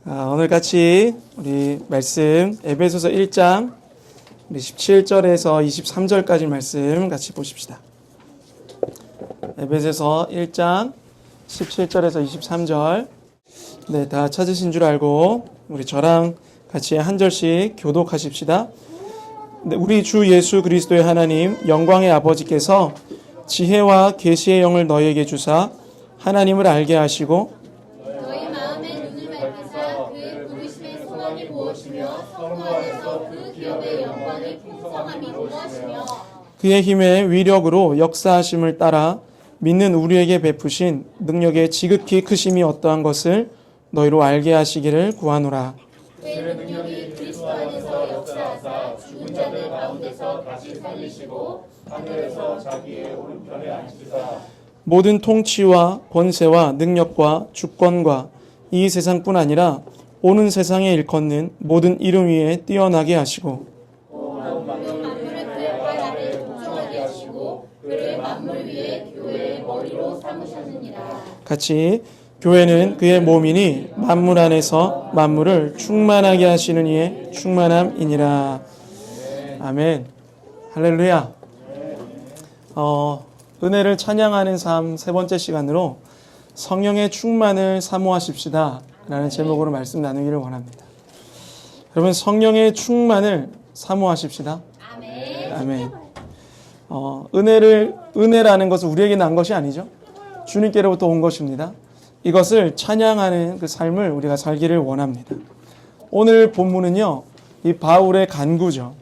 오늘 같이 우리 말씀 에베소서 1장 우리 17절에서 23절까지 말씀 같이 보십시다. 에베소서 1장 17절에서 23절. 네, 다 찾으신 줄 알고 우리 저랑 같이 한 절씩 교독하십시다. 네, 우리 주 예수 그리스도의 하나님 영광의 아버지께서 지혜와 계시의 영을 너희에게 주사 하나님을 알게 하시고 너희 마음의 눈을 밝히사 그의 부르심의 소원이 무엇이며 성도 안에서 그 기업의 영광의 풍성함이 무엇이며 그의 힘의 위력으로 역사하심을 따라 믿는 우리에게 베푸신 능력의 지극히 크심이 어떠한 것을 너희로 알게 하시기를 구하노라. 그의 능력이 그리스도 안에서 역사하사 죽은 자들 가운데서 다시 살리시고 하늘에서 자기의 오른편에 앉히사 모든 통치와 권세와 능력과 주권과 이 세상뿐 아니라 오는 세상에 일컫는 모든 이름 위에 뛰어나게 하시고 만물을 그의 발 아래 동정하게 하시고 그를 만물 위에 교회의 머리로 삼으셨느니라. 같이 교회는 그의 몸이니 만물 안에서 만물을 충만하게 하시는 이의 충만함이니라. 아멘. 할렐루야. 은혜를 찬양하는 삶 세 번째 시간으로 성령의 충만을 사모하십시다 라는 제목으로 말씀 나누기를 원합니다. 여러분, 성령의 충만을 사모하십시다. 아멘. 은혜라는 것은 우리에게 난 것이 아니죠. 주님께로부터 온 것입니다. 이것을 찬양하는 그 삶을 우리가 살기를 원합니다. 오늘 본문은요, 이 바울의 간구죠.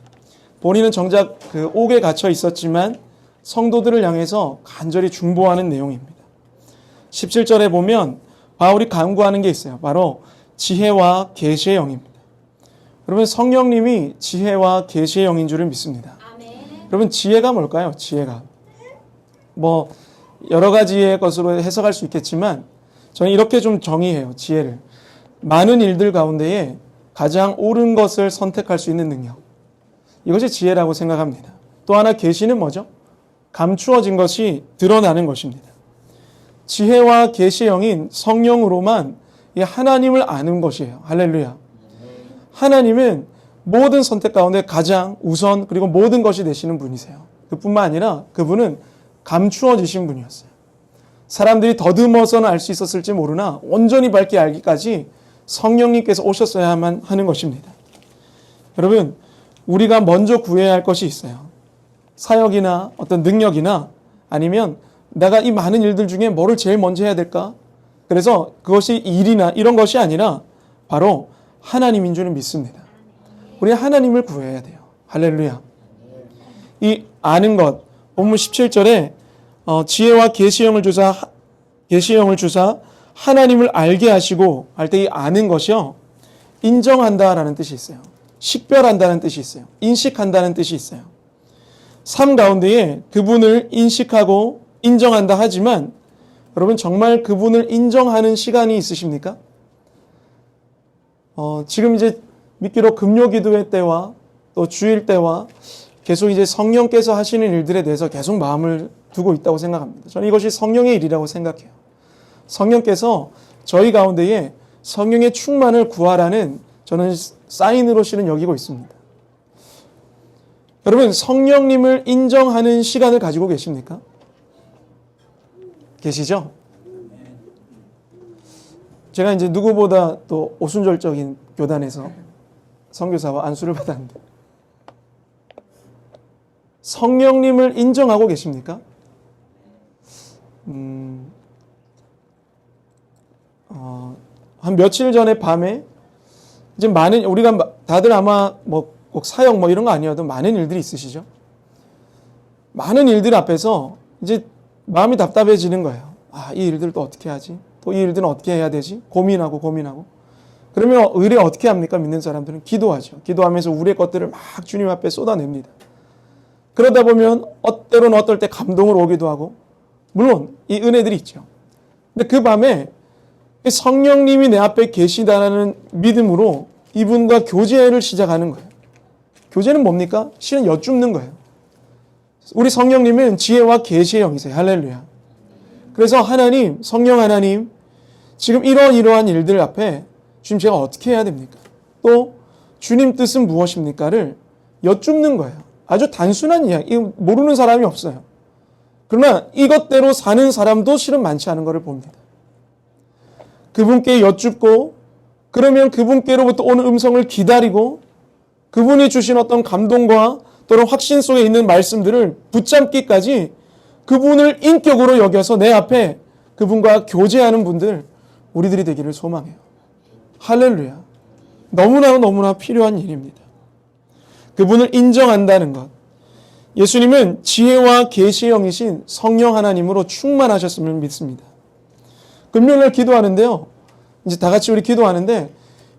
본인은 정작 그 옥에 갇혀 있었지만 성도들을 향해서 간절히 중보하는 내용입니다. 17절에 보면 바울이 간구하는 게 있어요. 바로 지혜와 계시의 영입니다. 여러분, 성령님이 지혜와 계시의 영인 줄을 믿습니다. 여러분, 지혜가 뭘까요? 지혜가 여러 가지의 것으로 해석할 수 있겠지만 저는 이렇게 좀 정의해요. 지혜를 많은 일들 가운데에 가장 옳은 것을 선택할 수 있는 능력, 이것이 지혜라고 생각합니다. 또 하나 계시는 뭐죠? 감추어진 것이 드러나는 것입니다. 지혜와 계시의 영인 성령으로만 이 하나님을 아는 것이에요. 할렐루야. 하나님은 모든 선택 가운데 가장 우선 그리고 모든 것이 되시는 분이세요. 그뿐만 아니라 그분은 감추어지신 분이었어요. 사람들이 더듬어서는 알 수 있었을지 모르나 온전히 밝게 알기까지 성령님께서 오셨어야만 하는 것입니다. 여러분, 우리가 먼저 구해야 할 것이 있어요. 사역이나 어떤 능력이나 아니면 내가 이 많은 일들 중에 뭐를 제일 먼저 해야 될까? 그래서 그것이 일이나 이런 것이 아니라 바로 하나님인 줄을 믿습니다. 우리 하나님을 구해야 돼요. 할렐루야. 이 아는 것, 본문 17절에 지혜와 계시형을 주사 하나님을 알게 하시고 할 때 이 아는 것이요, 인정한다라는 뜻이 있어요. 식별한다는 뜻이 있어요. 인식한다는 뜻이 있어요. 삶 가운데에 그분을 인식하고 인정한다 하지만 여러분, 정말 그분을 인정하는 시간이 있으십니까? 지금 이제 믿기로 금요기도회 때와 또 주일 때와 계속 이제 성령께서 하시는 일들에 대해서 계속 마음을 두고 있다고 생각합니다. 저는 이것이 성령의 일이라고 생각해요. 성령께서 저희 가운데에 성령의 충만을 구하라는 저는 사인으로 실은 여기고 있습니다. 여러분, 성령님을 인정하는 시간을 가지고 계십니까? 계시죠? 제가 이제 누구보다 또 오순절적인 교단에서 선교사와 안수를 받았는데 성령님을 인정하고 계십니까? 한 며칠 전에 밤에 이제 우리가 다들 아마 꼭 사역 이런 거 아니어도 많은 일들이 있으시죠? 많은 일들 앞에서 이제 마음이 답답해지는 거예요. 이 일들을 또 어떻게 하지? 또 이 일들은 어떻게 해야 되지? 고민하고. 그러면 의뢰 어떻게 합니까? 믿는 사람들은 기도하죠. 기도하면서 우리의 것들을 막 주님 앞에 쏟아냅니다. 그러다 보면 때로는 어떨 때 감동을 오기도 하고, 물론 이 은혜들이 있죠. 근데 그 밤에 성령님이 내 앞에 계시다는 믿음으로 이분과 교제를 시작하는 거예요. 교제는 뭡니까? 실은 여쭙는 거예요. 우리 성령님은 지혜와 계시의 영이세요. 할렐루야. 그래서 성령 하나님, 지금 이러한 일들 앞에 주님 제가 어떻게 해야 됩니까? 또 주님 뜻은 무엇입니까?를 여쭙는 거예요. 아주 단순한 이야기, 모르는 사람이 없어요. 그러나 이것대로 사는 사람도 실은 많지 않은 것을 봅니다. 그분께 여쭙고 그러면 그분께로부터 오는 음성을 기다리고 그분이 주신 어떤 감동과 또는 확신 속에 있는 말씀들을 붙잡기까지 그분을 인격으로 여겨서 내 앞에 그분과 교제하는 분들 우리들이 되기를 소망해요. 할렐루야. 너무나 필요한 일입니다. 그분을 인정한다는 것. 예수님은 지혜와 계시의 영이신 성령 하나님으로 충만하셨음을 믿습니다. 금요일날 기도하는데요. 이제 다 같이 우리 기도하는데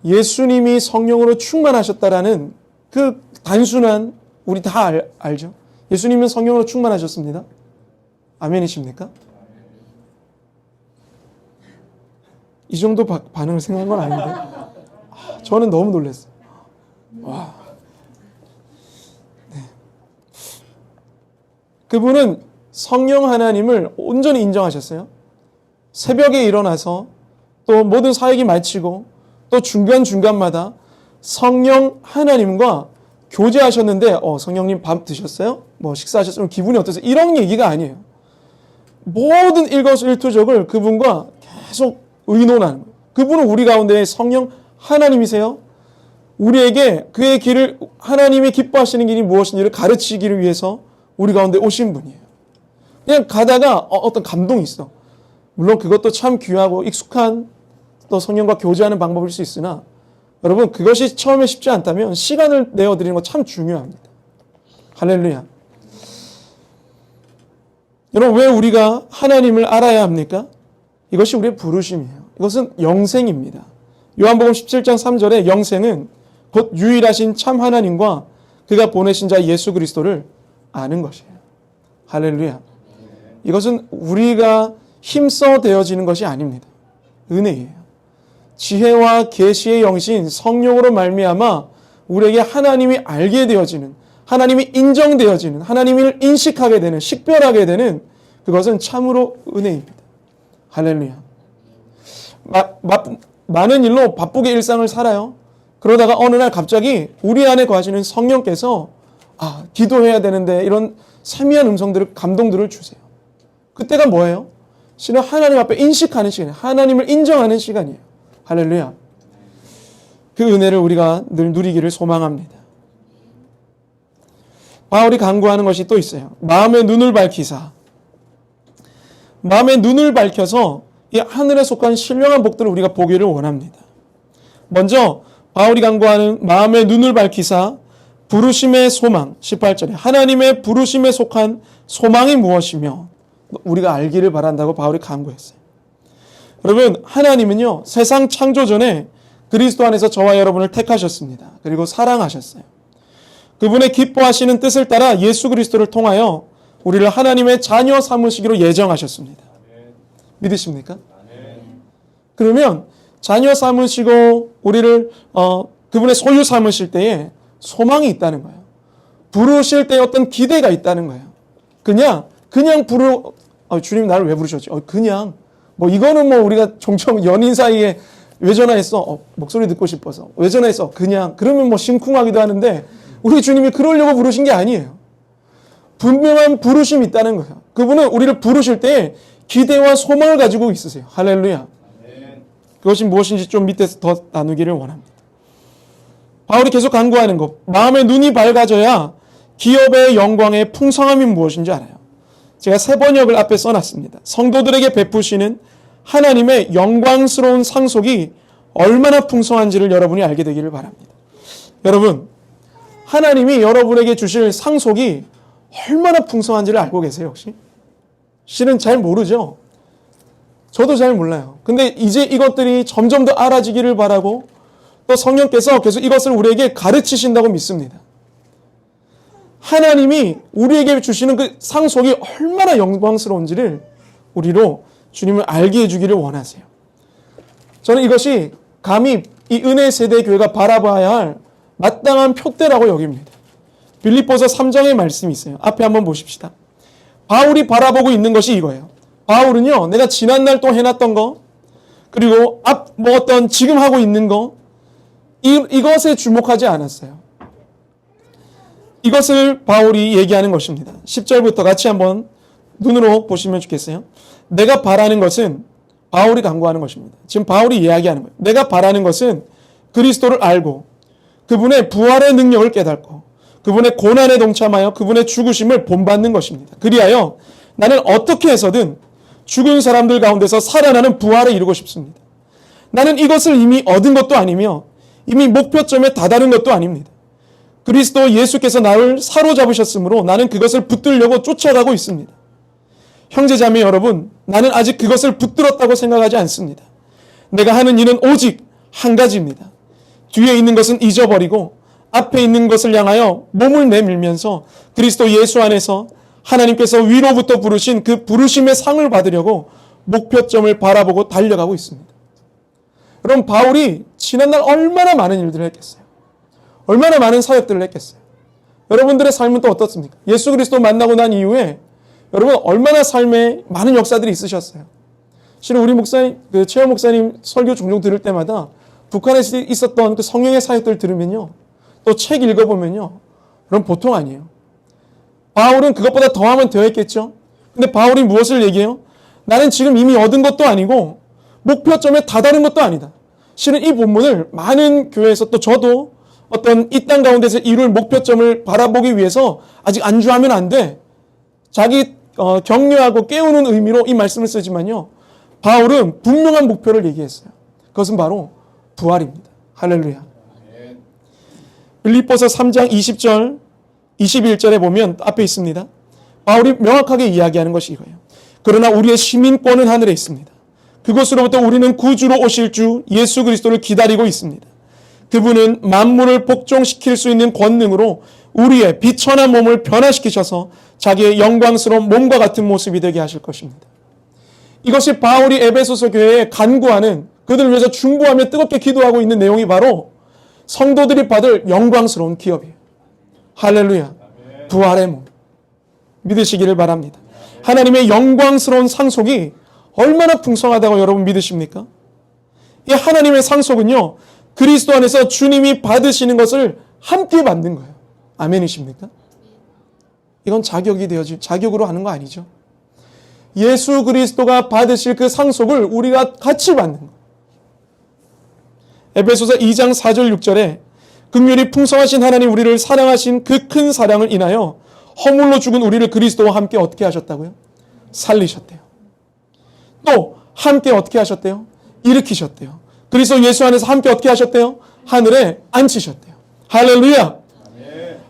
예수님이 성령으로 충만하셨다라는 그 단순한 우리 다 알죠? 예수님은 성령으로 충만하셨습니다. 아멘이십니까? 이 정도 반응을 생각한 건 아닌데 저는 너무 놀랐어요. 와. 네. 그분은 성령 하나님을 온전히 인정하셨어요. 새벽에 일어나서 또 모든 사역이 마치고 또 중간중간마다 성령 하나님과 교제하셨는데 성령님 밥 드셨어요? 뭐 식사하셨어요? 기분이 어떠세요? 이런 얘기가 아니에요. 모든 일거수일투족을 그분과 계속 의논하는 거예요. 그분은 우리 가운데 성령 하나님이세요. 우리에게 그의 길을 하나님이 기뻐하시는 길이 무엇인지를 가르치기를 위해서 우리 가운데 오신 분이에요. 그냥 가다가 어떤 감동이 있어. 물론 그것도 참 귀하고 익숙한 또 성령과 교제하는 방법일 수 있으나 여러분 그것이 처음에 쉽지 않다면 시간을 내어드리는 거 참 중요합니다. 할렐루야. 여러분 왜 우리가 하나님을 알아야 합니까? 이것이 우리의 부르심이에요. 이것은 영생입니다. 요한복음 17장 3절에 영생은 곧 유일하신 참 하나님과 그가 보내신 자 예수 그리스도를 아는 것이에요. 할렐루야. 이것은 우리가 힘써 되어지는 것이 아닙니다. 은혜예요. 지혜와 계시의 영신 성령으로 말미암아 우리에게 하나님이 알게 되어지는, 하나님이 인정되어지는, 하나님을 인식하게 되는, 식별하게 되는 그것은 참으로 은혜입니다. 할렐루야. 많은 일로 바쁘게 일상을 살아요. 그러다가 어느 날 갑자기 우리 안에 거하시는 성령께서 기도해야 되는데 이런 세미한 음성들을, 감동들을 주세요. 그때가 뭐예요? 실은 하나님 앞에 인식하는 시간이에요. 하나님을 인정하는 시간이에요. 할렐루야. 그 은혜를 우리가 늘 누리기를 소망합니다. 바울이 강구하는 것이 또 있어요. 마음의 눈을 밝히사. 마음의 눈을 밝혀서 이 하늘에 속한 신령한 복들을 우리가 보기를 원합니다. 먼저 바울이 강구하는 마음의 눈을 밝히사 부르심의 소망 18절에 하나님의 부르심에 속한 소망이 무엇이며 우리가 알기를 바란다고 바울이 강구했어요. 여러분 하나님은요 세상 창조 전에 그리스도 안에서 저와 여러분을 택하셨습니다. 그리고 사랑하셨어요. 그분의 기뻐하시는 뜻을 따라 예수 그리스도를 통하여 우리를 하나님의 자녀 삼으시기로 예정하셨습니다. 믿으십니까? 그러면 자녀 삼으시고 우리를 그분의 소유 삼으실 때에 소망이 있다는 거예요. 부르실 때 어떤 기대가 있다는 거예요. 그냥 주님 나를 왜 부르셨지? 그냥 이거는 우리가 종종 연인 사이에 왜 전화했어? 목소리 듣고 싶어서. 왜 전화했어? 그냥. 그러면 심쿵하기도 하는데 우리 주님이 그러려고 부르신 게 아니에요. 분명한 부르심이 있다는 거예요. 그분은 우리를 부르실 때 기대와 소망을 가지고 있으세요. 할렐루야. 그것이 무엇인지 좀 밑에서 더 나누기를 원합니다. 바울이 계속 강구하는 것. 마음의 눈이 밝아져야 기업의 영광의 풍성함이 무엇인지 알아요. 제가 세 번역을 앞에 써놨습니다. 성도들에게 베푸시는 하나님의 영광스러운 상속이 얼마나 풍성한지를 여러분이 알게 되기를 바랍니다. 여러분, 하나님이 여러분에게 주실 상속이 얼마나 풍성한지를 알고 계세요, 혹시? 실은 잘 모르죠? 저도 잘 몰라요. 근데 이제 이것들이 점점 더 알아지기를 바라고 또 성령께서 계속 이것을 우리에게 가르치신다고 믿습니다. 하나님이 우리에게 주시는 그 상속이 얼마나 영광스러운지를 우리로 주님을 알게 해주기를 원하세요. 저는 이것이 감히 이 은혜 세대 교회가 바라봐야 할 마땅한 표대라고 여깁니다. 빌립보서 3장의 말씀이 있어요. 앞에 한번 보십시다. 바울이 바라보고 있는 것이 이거예요. 바울은요, 내가 지난날 또 해놨던 거, 그리고 어떤 지금 하고 있는 거, 이것에 주목하지 않았어요. 이것을 바울이 얘기하는 것입니다. 10절부터 같이 한번 눈으로 보시면 좋겠어요. 내가 바라는 것은, 바울이 강구하는 것입니다. 지금 바울이 이야기하는 거예요. 내가 바라는 것은 그리스도를 알고 그분의 부활의 능력을 깨닫고 그분의 고난에 동참하여 그분의 죽으심을 본받는 것입니다. 그리하여 나는 어떻게 해서든 죽은 사람들 가운데서 살아나는 부활을 이루고 싶습니다. 나는 이것을 이미 얻은 것도 아니며 이미 목표점에 다다른 것도 아닙니다. 그리스도 예수께서 나를 사로잡으셨으므로 나는 그것을 붙들려고 쫓아가고 있습니다. 형제자매 여러분, 나는 아직 그것을 붙들었다고 생각하지 않습니다. 내가 하는 일은 오직 한 가지입니다. 뒤에 있는 것은 잊어버리고 앞에 있는 것을 향하여 몸을 내밀면서 그리스도 예수 안에서 하나님께서 위로부터 부르신 그 부르심의 상을 받으려고 목표점을 바라보고 달려가고 있습니다. 여러분, 바울이 지난날 얼마나 많은 일들을 했겠어요? 얼마나 많은 사역들을 했겠어요? 여러분들의 삶은 또 어떻습니까? 예수 그리스도 만나고 난 이후에 여러분 얼마나 삶에 많은 역사들이 있으셨어요? 실은 우리 목사님, 최영 목사님 설교 종종 들을 때마다 북한에 있었던 그 성령의 사역들 들으면요, 또 책 읽어보면요, 그럼 보통 아니에요. 바울은 그것보다 더하면 되었겠죠. 근데 바울이 무엇을 얘기해요? 나는 지금 이미 얻은 것도 아니고 목표점에 다다른 것도 아니다. 실은 이 본문을 많은 교회에서 또 저도 어떤 이 땅 가운데서 이룰 목표점을 바라보기 위해서 아직 안주하면 안 돼. 자기 격려하고 깨우는 의미로 이 말씀을 쓰지만요, 바울은 분명한 목표를 얘기했어요. 그것은 바로 부활입니다. 할렐루야. 빌립보서 3장 20절 21절에 보면 앞에 있습니다. 바울이 명확하게 이야기하는 것이 이거예요. 그러나 우리의 시민권은 하늘에 있습니다. 그곳으로부터 우리는 구주로 오실 주 예수 그리스도를 기다리고 있습니다. 그분은 만물을 복종시킬 수 있는 권능으로 우리의 비천한 몸을 변화시키셔서 자기의 영광스러운 몸과 같은 모습이 되게 하실 것입니다. 이것이 바울이 에베소서 교회에 간구하는, 그들을 위해서 중보하며 뜨겁게 기도하고 있는 내용이 바로 성도들이 받을 영광스러운 기업이에요. 할렐루야. 부활의 몸. 믿으시기를 바랍니다. 하나님의 영광스러운 상속이 얼마나 풍성하다고 여러분 믿으십니까? 이 하나님의 상속은요, 그리스도 안에서 주님이 받으시는 것을 함께 받는 거예요. 아멘이십니까? 이건 자격으로 하는 거 아니죠. 예수 그리스도가 받으실 그 상속을 우리가 같이 받는 거예요. 에베소서 2장 4절 6절에 긍휼이 풍성하신 하나님 우리를 사랑하신 그 큰 사랑을 인하여 허물로 죽은 우리를 그리스도와 함께 어떻게 하셨다고요? 살리셨대요. 또 함께 어떻게 하셨대요? 일으키셨대요. 그리스도 예수 안에서 함께 어떻게 하셨대요? 하늘에 앉히셨대요. 할렐루야.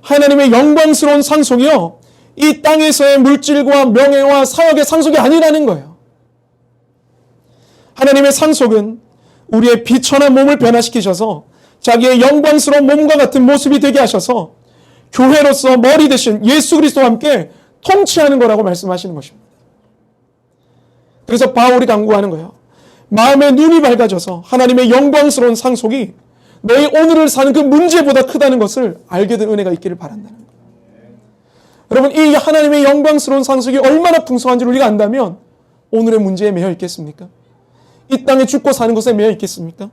하나님의 영광스러운 상속이요, 이 땅에서의 물질과 명예와 사역의 상속이 아니라는 거예요. 하나님의 상속은 우리의 비천한 몸을 변화시키셔서 자기의 영광스러운 몸과 같은 모습이 되게 하셔서 교회로서 머리 대신 예수 그리스도와 함께 통치하는 거라고 말씀하시는 것입니다. 그래서 바울이 강구하는 거예요. 마음의 눈이 밝아져서 하나님의 영광스러운 상속이 너희 오늘을 사는 그 문제보다 크다는 것을 알게 된 은혜가 있기를 바란다는 거예요. 여러분, 이 하나님의 영광스러운 상속이 얼마나 풍성한지를 우리가 안다면 오늘의 문제에 매여 있겠습니까? 이 땅에 죽고 사는 것에 매여 있겠습니까?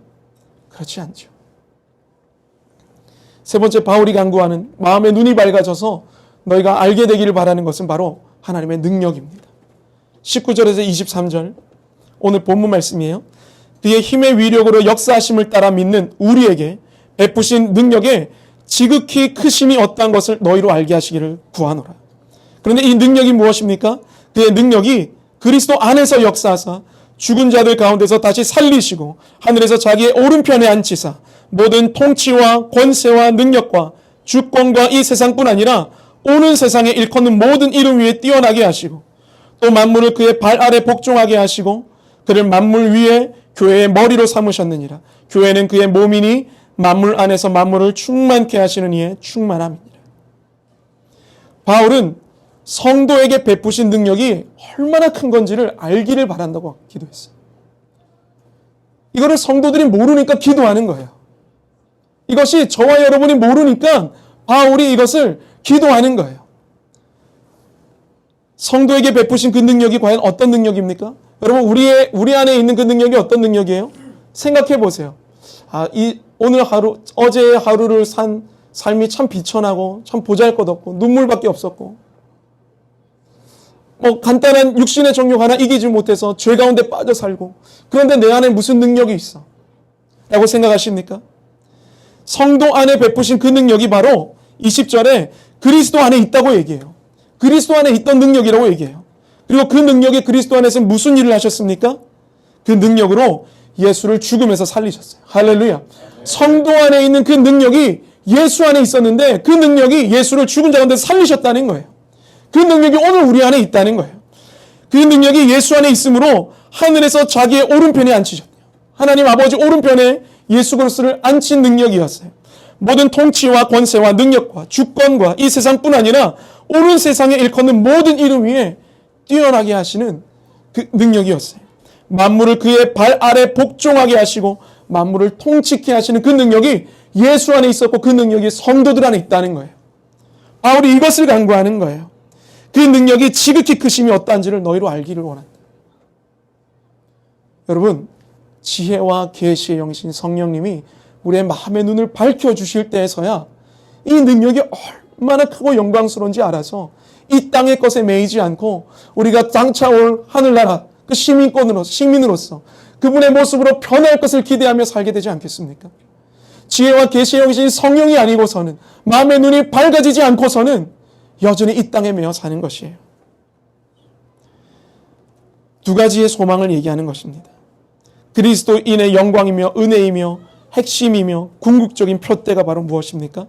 그렇지 않죠. 세 번째, 바울이 강구하는 마음의 눈이 밝아져서 너희가 알게 되기를 바라는 것은 바로 하나님의 능력입니다. 19절에서 23절, 오늘 본문 말씀이에요. 그의 힘의 위력으로 역사하심을 따라 믿는 우리에게 베푸신 능력에 지극히 크심이 어떠한 것을 너희로 알게 하시기를 구하노라. 그런데 이 능력이 무엇입니까? 그의 능력이 그리스도 안에서 역사하사 죽은 자들 가운데서 다시 살리시고 하늘에서 자기의 오른편에 앉히사 모든 통치와 권세와 능력과 주권과 이 세상뿐 아니라 오는 세상에 일컫는 모든 이름 위에 뛰어나게 하시고 또 만물을 그의 발 아래 복종하게 하시고 그를 만물 위에 교회의 머리로 삼으셨느니라. 교회는 그의 몸이니 만물 안에서 만물을 충만케 하시는 이의 충만함이니라. 바울은 성도에게 베푸신 능력이 얼마나 큰 건지를 알기를 바란다고 기도했어요. 이거를 성도들이 모르니까 기도하는 거예요. 이것이 저와 여러분이 모르니까 바울이 이것을 기도하는 거예요. 성도에게 베푸신 그 능력이 과연 어떤 능력입니까? 여러분, 우리 안에 있는 그 능력이 어떤 능력이에요? 생각해 보세요. 오늘 하루, 어제의 하루를 산 삶이 참 비천하고, 참 보잘것없고, 눈물밖에 없었고, 간단한 육신의 정욕 하나 이기지 못해서 죄 가운데 빠져 살고, 그런데 내 안에 무슨 능력이 있어? 라고 생각하십니까? 성도 안에 베푸신 그 능력이 바로 20절에 그리스도 안에 있다고 얘기해요. 그리스도 안에 있던 능력이라고 얘기해요. 그리고 그 능력이 그리스도 안에서 무슨 일을 하셨습니까? 그 능력으로 예수를 죽음에서 살리셨어요. 할렐루야. 성도 안에 있는 그 능력이 예수 안에 있었는데 그 능력이 예수를 죽은 자 가운데 살리셨다는 거예요. 그 능력이 오늘 우리 안에 있다는 거예요. 그 능력이 예수 안에 있으므로 하늘에서 자기의 오른편에 앉히셨대요. 하나님 아버지 오른편에 예수 그리스도를 앉힌 능력이었어요. 모든 통치와 권세와 능력과 주권과 이 세상뿐 아니라 온 세상에 일컫는 모든 이름 위에 뛰어나게 하시는 그 능력이었어요. 만물을 그의 발 아래 복종하게 하시고 만물을 통치케 하시는 그 능력이 예수 안에 있었고 그 능력이 성도들 안에 있다는 거예요. 바울이 이것을 강구하는 거예요. 그 능력이 지극히 크심이 어떠한지를 너희로 알기를 원한다. 여러분, 지혜와 계시의 영이신 성령님이 우리의 마음의 눈을 밝혀주실 때에서야 이 능력이 얼마나 크고 영광스러운지 알아서 이 땅의 것에 매이지 않고 우리가 장차 올 하늘나라 그 시민으로서 그분의 모습으로 변할 것을 기대하며 살게 되지 않겠습니까? 지혜와 계시의 영이신 성령이 아니고서는 마음의 눈이 밝아지지 않고서는 여전히 이 땅에 매여 사는 것이에요. 두 가지의 소망을 얘기하는 것입니다. 그리스도인의 영광이며 은혜이며 핵심이며 궁극적인 표대가 바로 무엇입니까?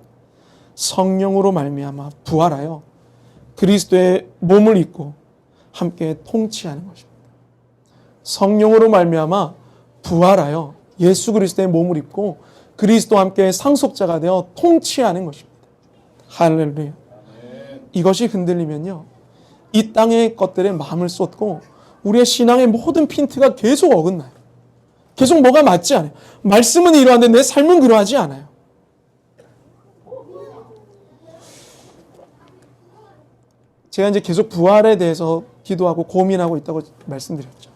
성령으로 말미암아 부활하여 그리스도의 몸을 입고 함께 통치하는 것입니다. 성령으로 말미암아 부활하여 예수 그리스도의 몸을 입고 그리스도와 함께 상속자가 되어 통치하는 것입니다. 할렐루야. 이것이 흔들리면요, 이 땅의 것들에 마음을 쏟고 우리의 신앙의 모든 핀트가 계속 어긋나요. 계속 뭐가 맞지 않아요. 말씀은 이러한데 내 삶은 그러하지 않아요. 제가 이제 계속 부활에 대해서 기도하고 고민하고 있다고 말씀드렸죠.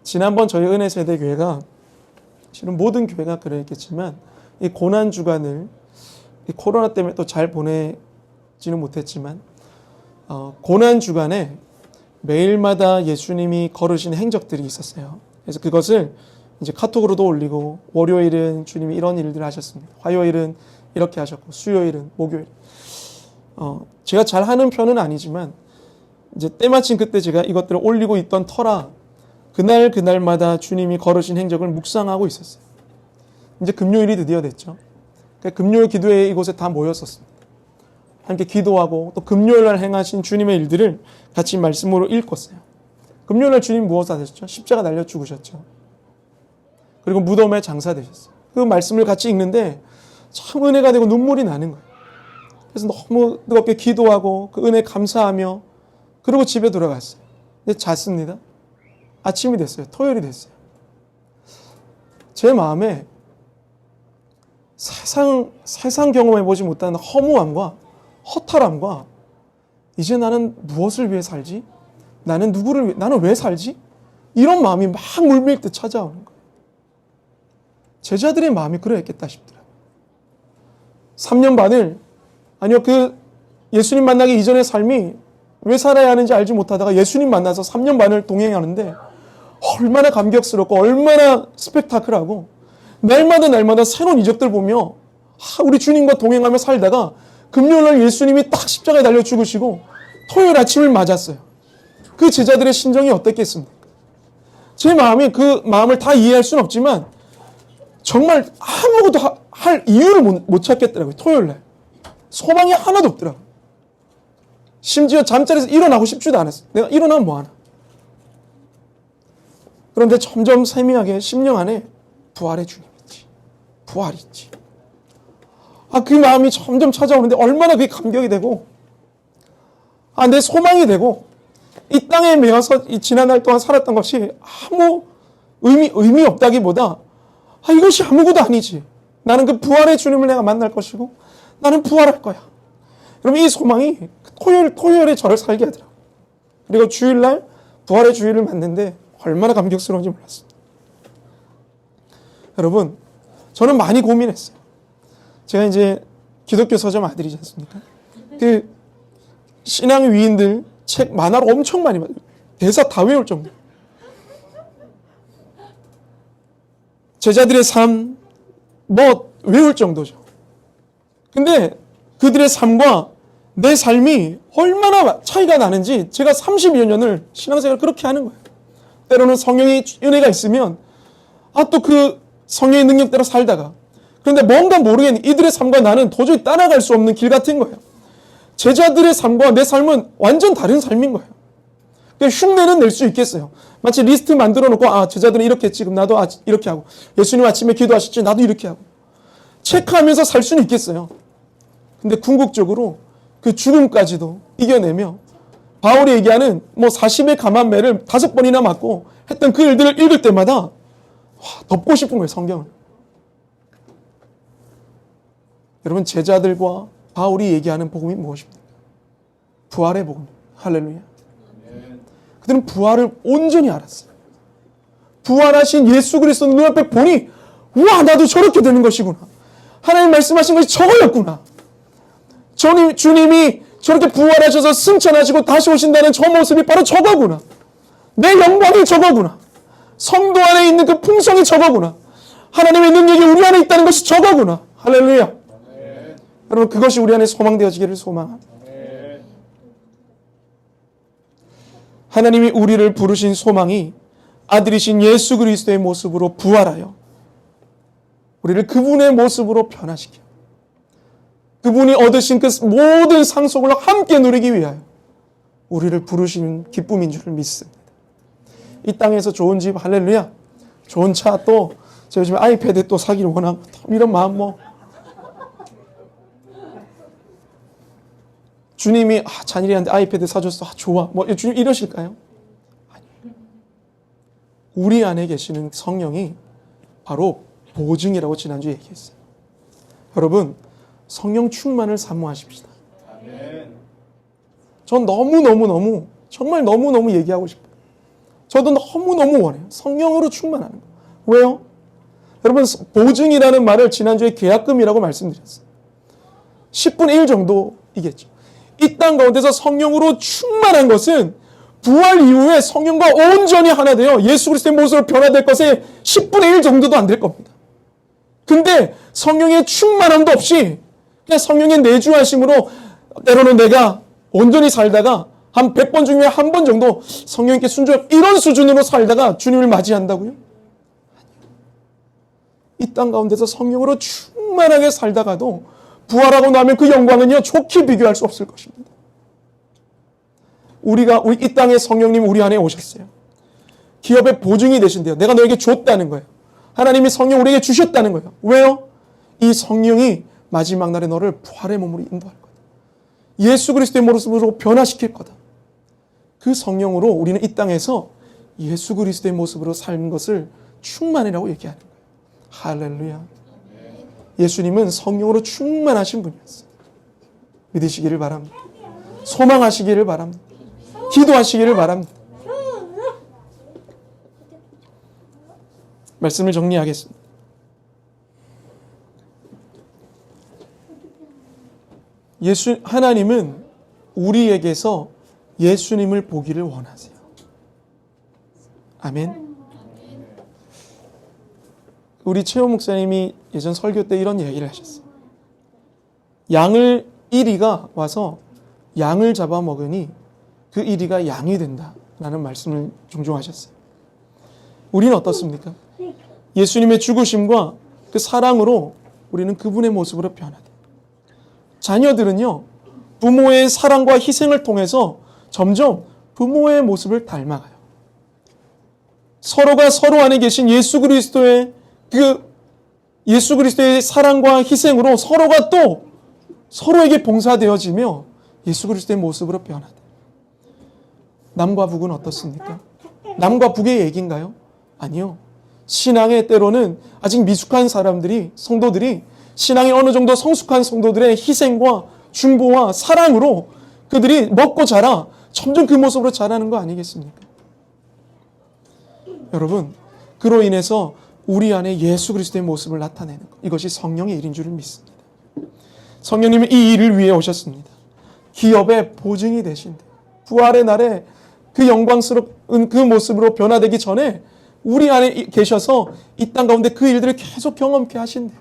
지난번 저희 은혜세대교회가, 실은 모든 교회가 그랬겠지만 이 고난주간을 이 코로나 때문에 또 잘 보내지는 못했지만 고난주간에 매일마다 예수님이 걸으신 행적들이 있었어요. 그래서 그것을 이제 카톡으로도 올리고, 월요일은 주님이 이런 일들을 하셨습니다. 화요일은 이렇게 하셨고, 수요일은, 목요일. 제가 잘 하는 편은 아니지만, 이제 때마침 그때 제가 이것들을 올리고 있던 터라, 그날마다 주님이 걸으신 행적을 묵상하고 있었어요. 이제 금요일이 드디어 됐죠. 그러니까 금요일 기도회에 이곳에 다 모였었습니다. 함께 기도하고, 또 금요일 날 행하신 주님의 일들을 같이 말씀으로 읽었어요. 금요일 날 주님 무엇 하셨죠? 십자가 달려 죽으셨죠. 그리고 무덤에 장사되셨어요. 그 말씀을 같이 읽는데 참 은혜가 되고 눈물이 나는 거예요. 그래서 너무 뜨겁게 기도하고 그 은혜 감사하며 그리고 집에 돌아갔어요. 근데 잤습니다. 아침이 됐어요. 토요일이 됐어요. 제 마음에 세상 경험해보지 못한 허무함과 허탈함과 이제 나는 무엇을 위해 살지? 나는 왜 살지? 이런 마음이 막 물밀듯 찾아오는 거예요. 제자들의 마음이 그러했겠다 싶더라고요. 3년 반을, 아니요, 예수님 만나기 이전의 삶이 왜 살아야 하는지 알지 못하다가 예수님 만나서 3년 반을 동행하는데 얼마나 감격스럽고 얼마나 스펙타클하고 날마다 새로운 이적들 보며 우리 주님과 동행하며 살다가 금요일날 예수님이 딱 십자가에 달려 죽으시고 토요일 아침을 맞았어요. 그 제자들의 심정이 어땠겠습니까? 제 마음이 그 마음을 다 이해할 수는 없지만 정말 아무것도 할 이유를 못 찾겠더라고요. 토요일날. 소망이 하나도 없더라고요. 심지어 잠자리에서 일어나고 싶지도 않았어요. 내가 일어나면 뭐하나. 그런데 점점 세미하게 심령 안에 부활의 주님이 있지. 부활이 있지. 그 마음이 점점 찾아오는데 얼마나 그게 감격이 되고 내 소망이 되고 이 땅에 매여서 이 지난날 동안 살았던 것이 아무 의미 없다기보다 이것이 아무것도 아니지. 나는 그 부활의 주님을 내가 만날 것이고 나는 부활할 거야. 여러분, 이 소망이 토요일에 저를 살게 하더라고요. 그리고 주일날 부활의 주일을 맞는데 얼마나 감격스러운지 몰랐습니다. 여러분, 저는 많이 고민했어요. 제가 이제 기독교 서점 아들이지 않습니까? 그 신앙 위인들 책 만화로 엄청 많이 봐요. 대사 다 외울 정도. 제자들의 삶 뭐 외울 정도죠. 근데 그들의 삶과 내 삶이 얼마나 차이가 나는지 제가 30여 년을 신앙생활을 그렇게 하는 거예요. 때로는 성령의 은혜가 있으면 또 그 성령의 능력대로 살다가, 그런데 뭔가 모르겠는 이들의 삶과 나는 도저히 따라갈 수 없는 길 같은 거예요. 제자들의 삶과 내 삶은 완전 다른 삶인 거예요. 흉내는 낼 수 있겠어요. 마치 리스트 만들어 놓고 제자들은 이렇게 했지 그럼 나도 이렇게 하고, 예수님 아침에 기도하셨지 나도 이렇게 하고, 체크하면서 살 수는 있겠어요. 근데 궁극적으로 그 죽음까지도 이겨내며 바울이 얘기하는 40의 감한 매를 5번이나 맞고 했던 그 일들을 읽을 때마다 덮고 싶은 거예요, 성경을. 여러분, 제자들과 바울이 얘기하는 복음이 무엇입니까? 부활의 복음입니다. 할렐루야. 그들은 부활을 온전히 알았어요. 부활하신 예수 그리스도를 눈앞에 보니 우와, 나도 저렇게 되는 것이구나. 하나님 말씀하신 것이 저거였구나. 주님이 저렇게 부활하셔서 승천하시고 다시 오신다는 저 모습이 바로 저거구나. 내 영광이 저거구나. 성도 안에 있는 그 풍성이 저거구나. 하나님의 능력이 우리 안에 있다는 것이 저거구나. 할렐루야. 아멘. 여러분, 그것이 우리 안에 소망되어지기를 소망합니다. 아멘. 하나님이 우리를 부르신 소망이 아들이신 예수 그리스도의 모습으로 부활하여 우리를 그분의 모습으로 변화시켜 그분이 얻으신 그 모든 상속을 함께 누리기 위하여 우리를 부르시는 기쁨인 줄 믿습니다. 이 땅에서 좋은 집, 할렐루야, 좋은 차, 또 제가 요즘에 아이패드 또 사기를 원하고 이런 마음 주님이 잔일이한테 아이패드 사줬어, 좋아, 주님 이러실까요? 아니에요. 우리 안에 계시는 성령이 바로 보증이라고 지난주에 얘기했어요. 여러분, 성령 충만을 사모하십시다. 전 너무너무 정말 너무너무 얘기하고 싶어요. 저도 너무너무 원해요. 성령으로 충만하는 거. 왜요? 여러분, 보증이라는 말을 지난주에 계약금이라고 말씀드렸어요. 10분의 1 정도이겠죠. 이 땅 가운데서 성령으로 충만한 것은 부활 이후에 성령과 온전히 하나 되어 예수 그리스도의 모습으로 변화될 것의 10분의 1 정도도 안 될 겁니다. 근데 성령의 충만함도 없이 그냥 성령의 내주하심으로 때로는 내가 온전히 살다가 한 100번 중에 한 번 정도 성령님께 순종, 이런 수준으로 살다가 주님을 맞이한다고요? 이 땅 가운데서 성령으로 충만하게 살다가도 부활하고 나면 그 영광은요, 좋게 비교할 수 없을 것입니다. 우리 이 땅에 성령님 우리 안에 오셨어요. 기업의 보증이 되신대요. 내가 너에게 줬다는 거예요. 하나님이 성령 우리에게 주셨다는 거예요. 왜요? 이 성령이 마지막 날에 너를 부활의 몸으로 인도할 거다. 예수 그리스도의 모습으로 변화시킬 거다. 그 성령으로 우리는 이 땅에서 예수 그리스도의 모습으로 사는 것을 충만이라고 얘기하는 거예요. 할렐루야. 예수님은 성령으로 충만하신 분이었어요. 믿으시기를 바랍니다. 소망하시기를 바랍니다. 기도하시기를 바랍니다. 말씀을 정리하겠습니다. 하나님은 우리에게서 예수님을 보기를 원하세요. 아멘. 우리 최호 목사님이 예전 설교 때 이런 얘기를 하셨어요. 양을 이리가 와서 양을 잡아먹으니 그 이리가 양이 된다라는 말씀을 종종 하셨어요. 우리는 어떻습니까? 예수님의 죽으심과 그 사랑으로 우리는 그분의 모습으로 변화돼요. 자녀들은요, 부모의 사랑과 희생을 통해서 점점 부모의 모습을 닮아가요. 서로가 서로 안에 계신 예수 그리스도의 사랑과 희생으로 서로가 또 서로에게 봉사되어지며 예수 그리스도의 모습으로 변화돼요. 남과 북은 어떻습니까? 남과 북의 얘기인가요? 아니요. 신앙의 때로는 아직 미숙한 사람들이, 성도들이 신앙이 어느 정도 성숙한 성도들의 희생과 중보와 사랑으로 그들이 먹고 자라 점점 그 모습으로 자라는 거 아니겠습니까? 여러분, 그로 인해서 우리 안에 예수 그리스도의 모습을 나타내는 것, 이것이 성령의 일인 줄을 믿습니다. 성령님은 이 일을 위해 오셨습니다. 기업의 보증이 되신대. 부활의 날에 그 영광스러운 그 모습으로 변화되기 전에 우리 안에 계셔서 이 땅 가운데 그 일들을 계속 경험케 하신대요.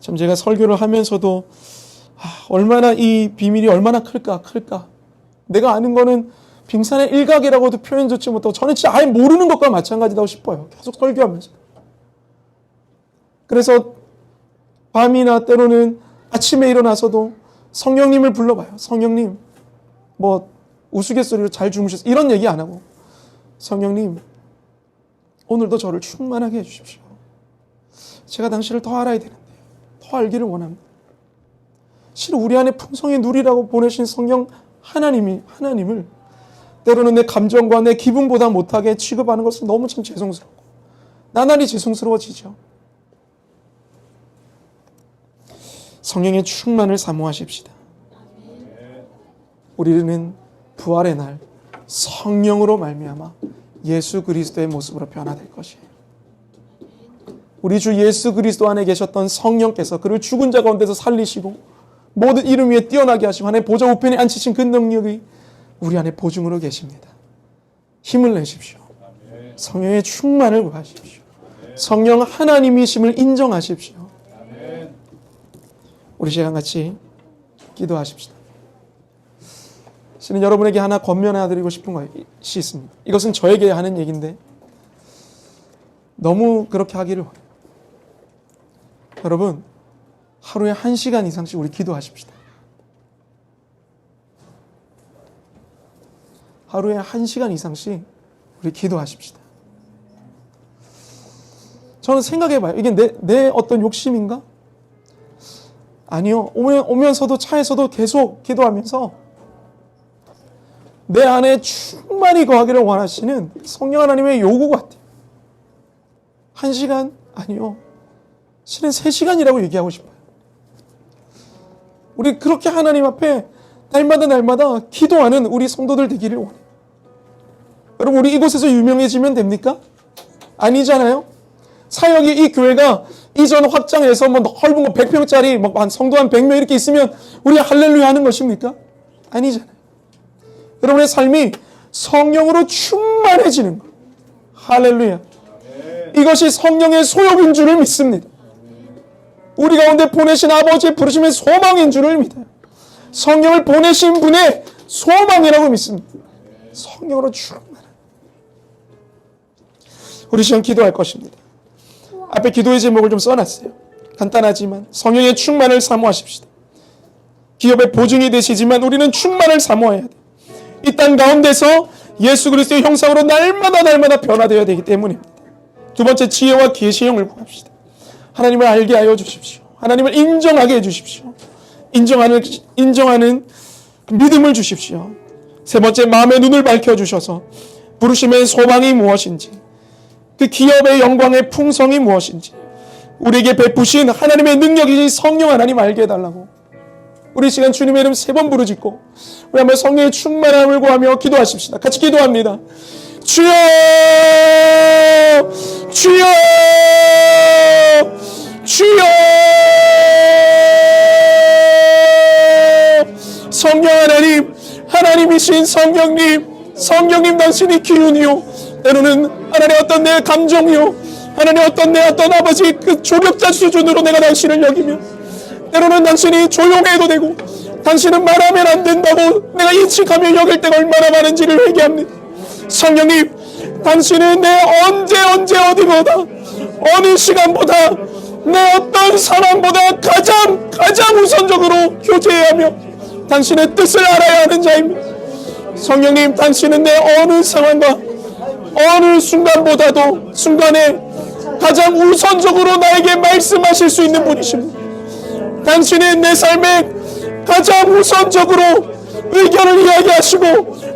참 제가 설교를 하면서도 얼마나 이 비밀이 얼마나 클까. 내가 아는 거는 빙산의 일각이라고도 표현조차 못하고 저는 진짜 아예 모르는 것과 마찬가지라고 싶어요. 계속 설교하면서. 그래서 밤이나 때로는 아침에 일어나서도 성령님을 불러봐요. 성령님, 뭐 우스갯소리로 잘 주무셨어요? 이런 얘기 안 하고 성령님, 오늘도 저를 충만하게 해주십시오. 제가 당신을 더 알아야 되는데, 더 알기를 원합니다. 실은 우리 안에 풍성히 누리라고 보내신 성령 하나님을 때로는 내 감정과 내 기분보다 못하게 취급하는 것은 너무 참 죄송스럽고 나날이 죄송스러워지죠. 성령의 충만을 사모하십시다. 우리는 부활의 날 성령으로 말미암아 예수 그리스도의 모습으로 변화될 것이에요. 우리 주 예수 그리스도 안에 계셨던 성령께서 그를 죽은 자 가운데서 살리시고 모든 이름 위에 뛰어나게 하시고 하나님의 보좌 우편에 앉히신 그 능력이 우리 안에 보증으로 계십니다. 힘을 내십시오. 성령의 충만을 구하십시오. 성령 하나님이심을 인정하십시오. 우리 시간 같이 기도하십시다. 저는 여러분에게 하나 권면해드리고 싶은 것이 있습니다. 이것은 저에게 하는 얘기인데 너무 그렇게 하기를 원해요. 여러분, 하루에 1시간 이상씩 우리 기도하십시다. 하루에 1시간 이상씩 우리 기도하십시다. 저는 생각해봐요. 이게 내 어떤 욕심인가? 아니요. 오면서도 차에서도 계속 기도하면서 내 안에 충만히 거하기를 원하시는 성령 하나님의 요구 같아요. 1시간? 아니요. 실은 3시간이라고 얘기하고 싶어요. 우리 그렇게 하나님 앞에 날마다 기도하는 우리 성도들 되기를 원해요. 여러분, 우리 이곳에서 유명해지면 됩니까? 아니잖아요. 사역이 이 교회가 이전 확장해서 뭐 넓은 거 100평짜리 뭐 성도 한 100명 이렇게 있으면 우리 할렐루야 하는 것입니까? 아니잖아요. 여러분의 삶이 성령으로 충만해지는 것. 할렐루야. 이것이 성령의 소욕인 줄을 믿습니다. 우리 가운데 보내신 아버지의 부르심의 소망인 줄을 믿어요. 성령을 보내신 분의 소망이라고 믿습니다. 성령으로 충만한. 우리 시간 기도할 것입니다. 앞에 기도의 제목을 좀 써놨어요. 간단하지만 성령의 충만을 사모하십시다. 기업의 보증이 되시지만 우리는 충만을 사모해야 돼요. 이 땅 가운데서 예수 그리스도의 형상으로 날마다 변화되어야 되기 때문입니다. 두 번째, 지혜와 계시형을 구합시다. 하나님을 알게 하여 주십시오. 하나님을 인정하게 해주십시오. 인정하는 믿음을 주십시오. 세 번째, 마음의 눈을 밝혀주셔서 부르심의 소망이 무엇인지, 그 기업의 영광의 풍성이 무엇인지, 우리에게 베푸신 하나님의 능력이 성령 하나님 알게 해달라고 우리 시간 주님의 이름 3번 부르짖고 우리 한번 성령의 충만함을 구하며 기도하십시다. 같이 기도합니다. 주여, 주여, 주여. 성령 하나님, 하나님이신 성령님 당신이 기운이요, 때로는 하나님 어떤 내 감정이요, 하나님 어떤 내 아버지 그 조력자 수준으로 내가 당신을 여기며, 때로는 당신이 조용해도 되고 당신은 말하면 안 된다고 내가 인식하며 여길 때가 얼마나 많은지를 회개합니다. 성령님, 당신은 내 언제 어디보다 어느 시간보다 내 어떤 상황보다 가장 우선적으로 교제해야 하며 당신의 뜻을 알아야 하는 자입니다. 성령님, 당신은 내 어느 상황과 어느 순간에 가장 우선적으로 나에게 말씀하실 수 있는 분이십니다. 당신은 내 삶에 가장 우선적으로 의견을 이야기하시고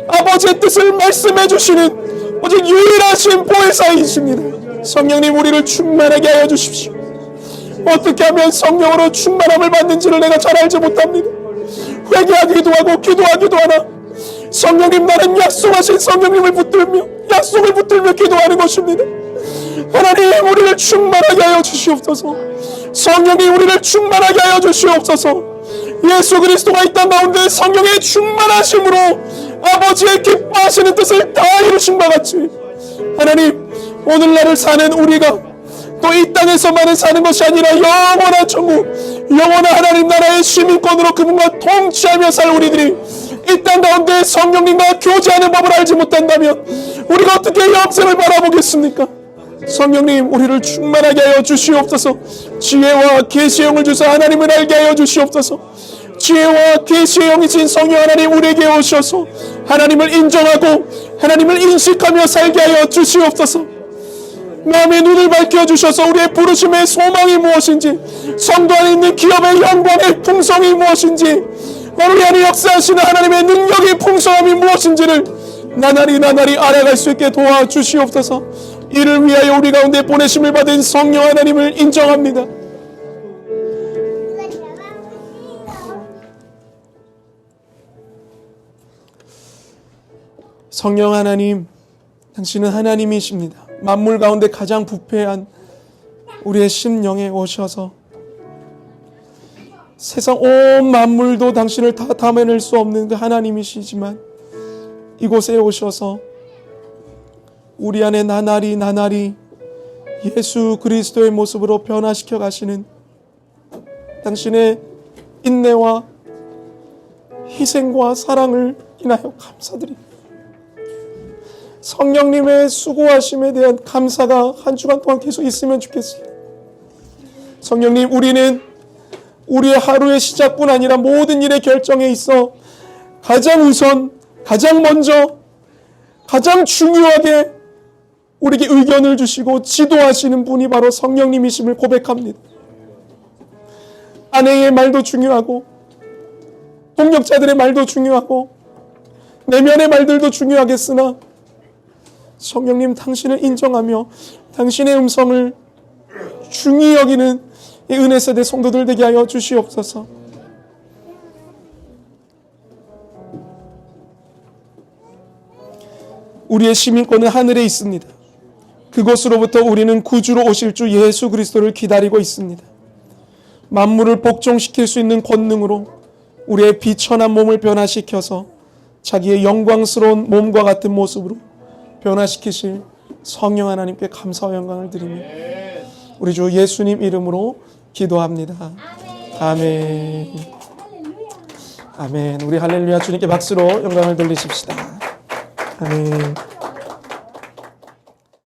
아버지의 뜻을 말씀해 주시는 오직 유일하신 보혜사이십니다. 성령님, 우리를 충만하게 하여 주십시오. 어떻게 하면 성령으로 충만함을 받는지를 내가 잘 알지 못합니다. 회개하기도 하고 기도하기도 하나 성령님, 나는 약속하신 성령님을 붙들며 약속을 붙들며 기도하는 것입니다. 하나님, 우리를 충만하게 하여 주시옵소서. 성령님, 우리를 충만하게 하여 주시옵소서. 예수 그리스도가 이 땅 가운데 성령의 충만하심으로 아버지의 기뻐하시는 뜻을 다 이루신 바 같이, 하나님, 오늘날을 사는 우리가 또 이 땅에서만은 사는 것이 아니라 영원한 천국, 영원한 하나님 나라의 시민권으로 그분과 통치하며 살 우리들이 이 땅 가운데 성령님과 교제하는 법을 알지 못한다면 우리가 어떻게 영생을 바라보겠습니까? 성령님, 우리를 충만하게 하여 주시옵소서. 지혜와 계시의 영을 주사 하나님을 알게 하여 주시옵소서. 지혜와 계시의 영이신 성령 하나님, 우리에게 오셔서 하나님을 인정하고 하나님을 인식하며 살게 하여 주시옵소서. 마음의 눈을 밝혀주셔서 우리의 부르심의 소망이 무엇인지, 성도 안에 있는 기업의 영광의 풍성이 무엇인지, 우리 안에 역사하시는 하나님의 능력의 풍성함이 무엇인지를 나날이 알아갈 수 있게 도와주시옵소서. 이를 위하여 우리 가운데 보내심을 받은 성령 하나님을 인정합니다. 성령 하나님, 당신은 하나님이십니다. 만물 가운데 가장 부패한 우리의 심령에 오셔서 세상 온 만물도 당신을 다 담아낼 수 없는 그 하나님이시지만 이곳에 오셔서 우리 안에 나날이 예수 그리스도의 모습으로 변화시켜 가시는 당신의 인내와 희생과 사랑을 인하여 감사드립니다. 성령님의 수고하심에 대한 감사가 한 주간 동안 계속 있으면 좋겠습니다. 성령님, 우리는 우리의 하루의 시작뿐 아니라 모든 일의 결정에 있어 가장 우선, 가장 먼저, 가장 중요하게 우리에게 의견을 주시고 지도하시는 분이 바로 성령님이심을 고백합니다. 아내의 말도 중요하고 동력자들의 말도 중요하고 내면의 말들도 중요하겠으나 성령님, 당신을 인정하며 당신의 음성을 중히 여기는 이 은혜 세대 성도들 되게 하여 주시옵소서. 우리의 시민권은 하늘에 있습니다. 그곳으로부터 우리는 구주로 오실 주 예수 그리스도를 기다리고 있습니다. 만물을 복종시킬 수 있는 권능으로 우리의 비천한 몸을 변화시켜서 자기의 영광스러운 몸과 같은 모습으로 변화시키실 성령 하나님께 감사와 영광을 드리며 우리 주 예수님 이름으로 기도합니다. 아멘. 아멘. 우리 할렐루야 주님께 박수로 영광을 돌리십시다. 아멘.